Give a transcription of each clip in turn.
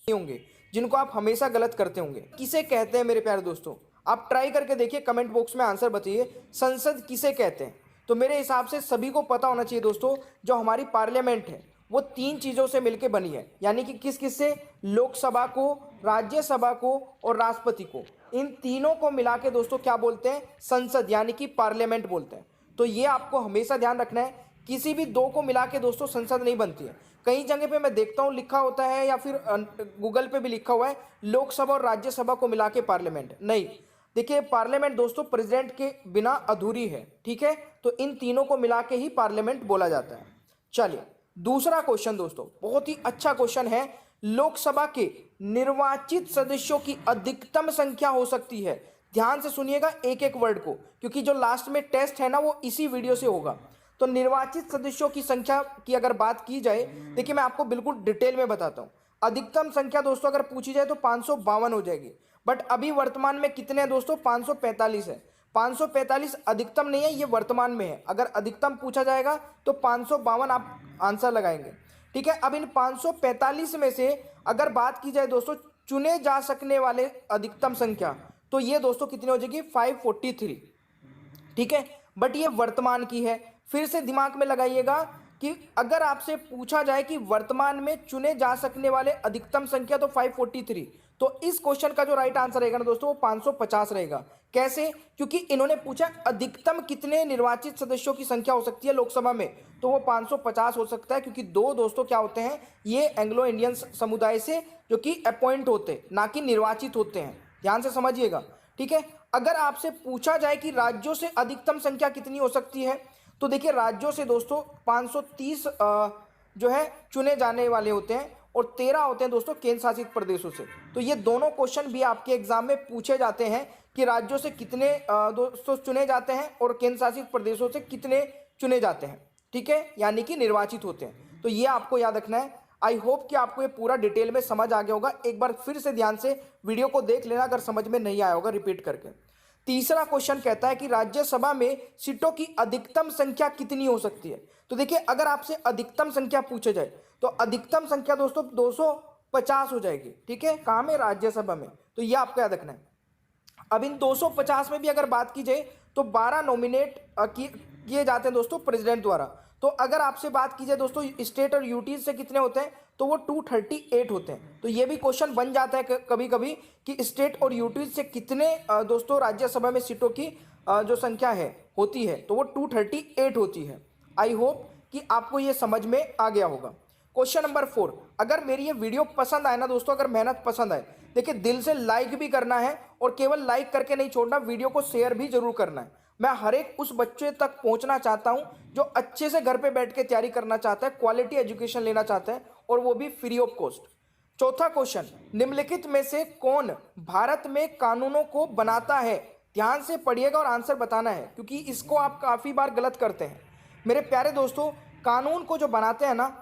होंगे जिनको आप हमेशा गलत करते होंगे। किसे कहते हैं मेरे प्यारे दोस्तों? आप ट्राई करके देखिए, कमेंट बॉक्स में आंसर बताइए, संसद किसे कहते हैं। तो मेरे हिसाब से सभी को पता होना चाहिए दोस्तों, जो हमारी पार्लियामेंट है वो तीन चीज़ों से मिलकर बनी है, यानी कि किस किस से? लोकसभा को, राज्यसभा को और राष्ट्रपति को। इन तीनों को मिला के दोस्तों क्या बोलते हैं? संसद, यानी कि पार्लियामेंट बोलते हैं। तो ये आपको हमेशा ध्यान रखना है, किसी भी दो को मिला के दोस्तों संसद नहीं बनती है। कई जगह पे मैं देखता हूँ लिखा होता है, या फिर गूगल पे भी लिखा हुआ है लोकसभा और राज्यसभा को मिला के पार्लियामेंट। नहीं, देखिए पार्लियामेंट दोस्तों प्रेसिडेंट के बिना अधूरी है, ठीक है? तो इन तीनों को मिला के ही पार्लियामेंट बोला जाता है। चलिए दूसरा क्वेश्चन दोस्तों, बहुत ही अच्छा क्वेश्चन है। लोकसभा के निर्वाचित सदस्यों की अधिकतम संख्या हो सकती है। ध्यान से सुनिएगा एक एक वर्ड को, क्योंकि जो लास्ट में टेस्ट है ना वो इसी वीडियो से होगा। तो निर्वाचित सदस्यों की संख्या की अगर बात की जाए, देखिए मैं आपको बिल्कुल डिटेल में बताता हूं। अधिकतम संख्या दोस्तों अगर पूछी जाए तो 552 हो जाएगी, बट अभी वर्तमान में कितने हैं दोस्तों? 545 है। 545 अधिकतम नहीं है, ये वर्तमान में है। अगर अधिकतम पूछा जाएगा तो 552 आप आंसर लगाएंगे, ठीक है? अब इन 545 में से अगर बात की जाए दोस्तों चुने जा सकने वाले अधिकतम संख्या, तो ये दोस्तों कितनी हो जाएगी? 543, ठीक है? बट ये वर्तमान की है। फिर से दिमाग में लगाइएगा कि अगर आपसे पूछा जाए कि वर्तमान में चुने जा सकने वाले अधिकतम संख्या, तो 543। तो इस क्वेश्चन का जो राइट आंसर रहेगा ना दोस्तों वो 550 रहेगा। कैसे? क्योंकि इन्होंने पूछा अधिकतम कितने निर्वाचित सदस्यों की संख्या हो सकती है लोकसभा में, तो वो 550 हो सकता है, क्योंकि दो दोस्तों क्या होते हैं, ये एंग्लो इंडियन समुदाय से जो कि अपॉइंट होते ना कि निर्वाचित होते हैं। ध्यान से समझिएगा, ठीक है? अगर आपसे पूछा जाए कि राज्यों से अधिकतम संख्या कितनी हो सकती है, तो देखिए राज्यों से दोस्तों 530 जो है चुने जाने वाले होते हैं, और 13 होते हैं दोस्तों केंद्र शासित प्रदेशों से। तो ये दोनों क्वेश्चन भी आपके एग्जाम में पूछे जाते हैं कि राज्यों से कितने दोस्तों चुने जाते हैं और केंद्र शासित प्रदेशों से कितने चुने जाते हैं, ठीक है? यानी कि निर्वाचित होते हैं। तो ये आपको याद रखना है। आई होप कि आपको ये पूरा डिटेल में समझ आ गया होगा। एक बार फिर से ध्यान से वीडियो को देख लेना अगर समझ में नहीं आया होगा, रिपीट करके। तीसरा क्वेश्चन कहता है कि राज्यसभा में सीटों की अधिकतम संख्या कितनी हो सकती है। तो देखिए अगर आपसे अधिकतम संख्या पूछे जाए तो अधिकतम संख्या दोस्तों 250 हो जाएगी, ठीक है? कहाँ में? राज्यसभा में। तो ये आपको याद रखना है। अब इन 250 में भी अगर बात की जाए तो 12 नॉमिनेट किए जाते हैं दोस्तों प्रेसिडेंट द्वारा। तो अगर आपसे बात की जाए दोस्तों स्टेट और यूटी से कितने होते हैं, तो वो 238 होते हैं। तो ये भी क्वेश्चन बन जाता है कभी कभी कि स्टेट और यूटी से कितने दोस्तों राज्यसभा में सीटों की जो संख्या है होती है, तो वो 238 होती है। आई होप कि आपको ये समझ में आ गया होगा। क्वेश्चन नंबर 4, अगर मेरी ये वीडियो पसंद आए ना दोस्तों, अगर मेहनत पसंद आए, देखिए दिल से लाइक भी करना है, और केवल लाइक करके नहीं छोड़ना, वीडियो को शेयर भी जरूर करना है। मैं हर एक उस बच्चे तक पहुंचना चाहता हूं जो अच्छे से घर पे बैठ के तैयारी करना चाहता है, क्वालिटी एजुकेशन लेना चाहता है, और वो भी फ्री ऑफ कॉस्ट। चौथा क्वेश्चन, निम्नलिखित में से कौन भारत में कानूनों को बनाता है? ध्यान से पढ़िएगा और आंसर बताना है, क्योंकि इसको आप काफी बार गलत करते हैं। मेरे प्यारे दोस्तों, कानून को जो बनाते हैं ना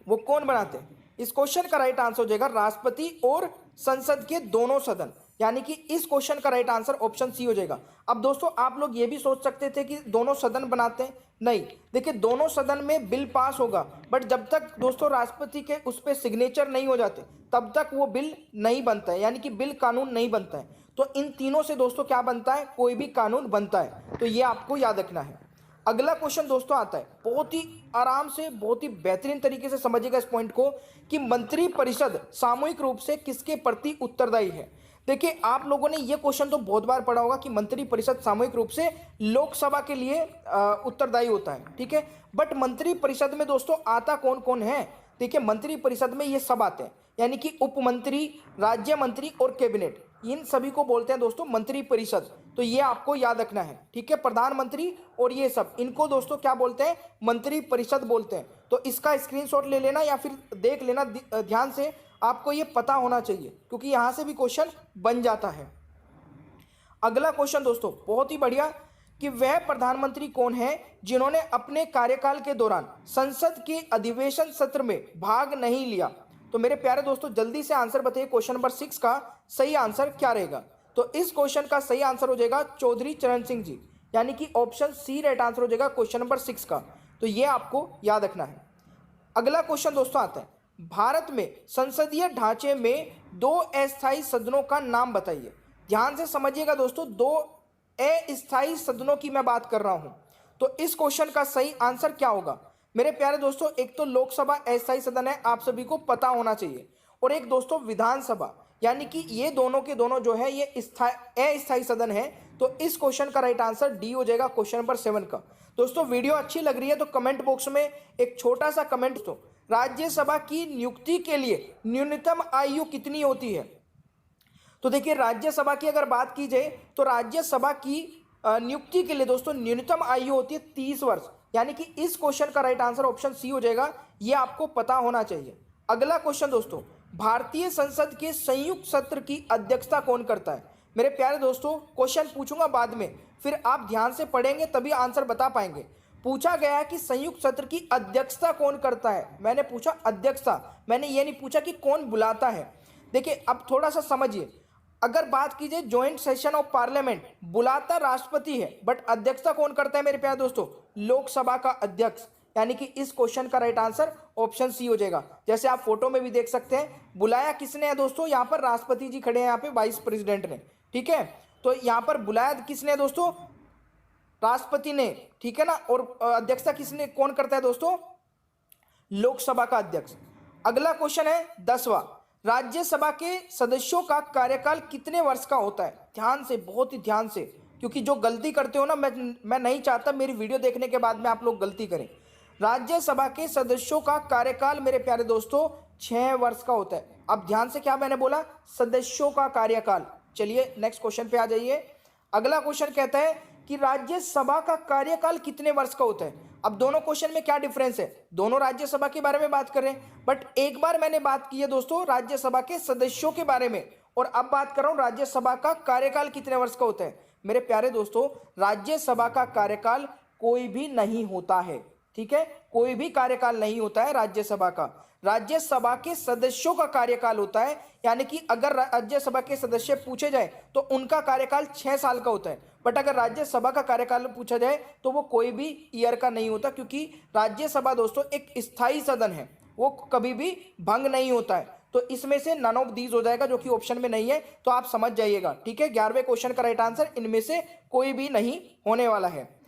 वो कौन बनाते हैं? इस क्वेश्चन का राइट आंसर हो जाएगा राष्ट्रपति और संसद के दोनों सदन, यानी कि इस क्वेश्चन का राइट आंसर ऑप्शन सी हो जाएगा। अब दोस्तों आप लोग ये भी सोच सकते थे कि दोनों सदन बनाते हैं, नहीं। देखिए दोनों सदन में बिल पास होगा, बट जब तक दोस्तों राष्ट्रपति के उस पर सिग्नेचर नहीं हो जाते तब तक वो बिल नहीं बनता है, यानी कि बिल कानून नहीं बनता है। तो इन तीनों से दोस्तों क्या बनता है? कोई भी कानून बनता है। तो ये आपको याद रखना है। अगला क्वेश्चन दोस्तों आता है, बहुत ही आराम से, बहुत ही बेहतरीन तरीके से समझिएगा इस पॉइंट को, कि मंत्री परिषद सामूहिक रूप से किसके प्रति उत्तरदायी है। देखिए आप लोगों ने ये क्वेश्चन तो बहुत बार पढ़ा होगा कि मंत्री परिषद सामूहिक रूप से लोकसभा के लिए उत्तरदायी होता है, ठीक है? बट मंत्री परिषद में दोस्तों आता कौन कौन है? देखिए मंत्री परिषद में ये सब आते हैं, यानी कि उप मंत्री, राज्य मंत्री और कैबिनेट, इन सभी को बोलते हैं दोस्तों मंत्री परिषद। तो ये आपको याद रखना है, ठीक है? प्रधानमंत्री और ये सब, इनको दोस्तों क्या बोलते हैं? मंत्री परिषद बोलते हैं। तो इसका स्क्रीनशॉट ले लेना या फिर देख लेना ध्यान से, आपको ये पता होना चाहिए, क्योंकि यहां से भी क्वेश्चन बन जाता है। अगला क्वेश्चन दोस्तों बहुत ही बढ़िया, कि वह प्रधानमंत्री कौन है जिन्होंने अपने कार्यकाल के दौरान संसद के अधिवेशन सत्र में भाग नहीं लिया? तो मेरे प्यारे दोस्तों जल्दी से आंसर बताइए, क्वेश्चन नंबर 6 का सही आंसर क्या रहेगा? तो इस क्वेश्चन का सही आंसर हो जाएगा चौधरी चरण सिंह जी, यानी कि ऑप्शन सी राइट आंसर हो जाएगा क्वेश्चन नंबर 6 का। तो ये आपको याद रखना है। अगला क्वेश्चन दोस्तों आता है, भारत में संसदीय ढांचे में दो अस्थायी सदनों का नाम बताइए। ध्यान से समझिएगा दोस्तों, दो अस्थायी सदनों की मैं बात कर रहा हूं। तो इस क्वेश्चन का सही आंसर क्या होगा मेरे प्यारे दोस्तों? एक तो लोकसभा अस्थायी सदन है, आप सभी को पता होना चाहिए, और एक दोस्तों विधानसभा, यानी कि ये दोनों के दोनों जो है ये अस्थायी सदन है। तो इस क्वेश्चन का राइट आंसर डी हो जाएगा, क्वेश्चन नंबर 7 का। दोस्तों वीडियो अच्छी लग रही है तो कमेंट बॉक्स में एक छोटा सा कमेंट दो, राज्यसभा की नियुक्ति के लिए न्यूनतम आयु कितनी होती है? तो देखिए राज्यसभा की अगर बात की जाए तो राज्यसभा की नियुक्ति के लिए दोस्तों न्यूनतम आयु होती है 30 वर्ष, यानी कि इस क्वेश्चन का राइट आंसर ऑप्शन सी हो जाएगा। ये आपको पता होना चाहिए। अगला क्वेश्चन दोस्तों, भारतीय संसद के संयुक्त सत्र की अध्यक्षता कौन करता है? मेरे प्यारे दोस्तों क्वेश्चन पूछूंगा बाद में, फिर आप ध्यान से पढ़ेंगे तभी आंसर बता पाएंगे। पूछा गया है कि संयुक्त सत्र की अध्यक्षता कौन करता है, मैंने पूछा अध्यक्षता, मैंने ये नहीं पूछा कि कौन बुलाता है। देखिए अब थोड़ा सा समझिए, अगर बात की जाए ज्वाइंट सेशन ऑफ पार्लियामेंट, बुलाता राष्ट्रपति है बट अध्यक्षता कौन करता है मेरे प्यारे दोस्तों? लोकसभा का अध्यक्ष, यानी कि इस क्वेश्चन का राइट आंसर ऑप्शन सी हो जाएगा। जैसे आप फोटो में भी देख सकते हैं, बुलाया किसने है दोस्तों? यहाँ पर राष्ट्रपति जी खड़े हैं, यहाँ पे वाइस प्रेसिडेंट ने, ठीक है। तो यहाँ पर बुलाया किसने है दोस्तों? राष्ट्रपति ने, ठीक है ना। और अध्यक्षता किसने, कौन करता है दोस्तों? लोकसभा का अध्यक्ष। अगला क्वेश्चन है 10वां, राज्यसभा के सदस्यों का कार्यकाल कितने वर्ष का होता है? ध्यान से, बहुत ही ध्यान से, क्योंकि जो गलती करते हो ना, मैं नहीं चाहता मेरी वीडियो देखने के बाद में आप लोग गलती करें। राज्यसभा के सदस्यों का कार्यकाल मेरे प्यारे दोस्तों 6 वर्ष का होता है। अब ध्यान से, क्या मैंने बोला? सदस्यों का कार्यकाल। चलिए नेक्स्ट क्वेश्चन पे आ जाइए। अगला क्वेश्चन कहता है कि राज्यसभा का कार्यकाल कितने वर्ष का होता है? अब दोनों क्वेश्चन में क्या डिफरेंस है? दोनों राज्यसभा के बारे में बात कर रहे हैं, बट एक बार मैंने बात की है दोस्तों राज्यसभा के सदस्यों के बारे में, और अब बात कर रहा हूं राज्यसभा का कार्यकाल कितने वर्ष का होता है। मेरे प्यारे दोस्तों राज्यसभा का कार्यकाल कोई भी नहीं होता है, ठीक है, कोई भी कार्यकाल नहीं होता है राज्यसभा का। राज्यसभा के सदस्यों का कार्यकाल होता है, यानी कि अगर राज्यसभा के सदस्य पूछे जाए तो उनका कार्यकाल 6 साल का होता है, बट अगर राज्यसभा का कार्यकाल पूछा जाए तो वो कोई भी ईयर का नहीं होता, क्योंकि राज्यसभा दोस्तों एक स्थायी सदन है, वो कभी भी भंग नहीं होता है। तो इसमें से नन ऑफ दीज हो जाएगा, जो कि ऑप्शन में नहीं है, तो आप समझ जाइएगा, ठीक है। 11वें क्वेश्चन का राइट आंसर इनमें से कोई भी नहीं होने वाला है।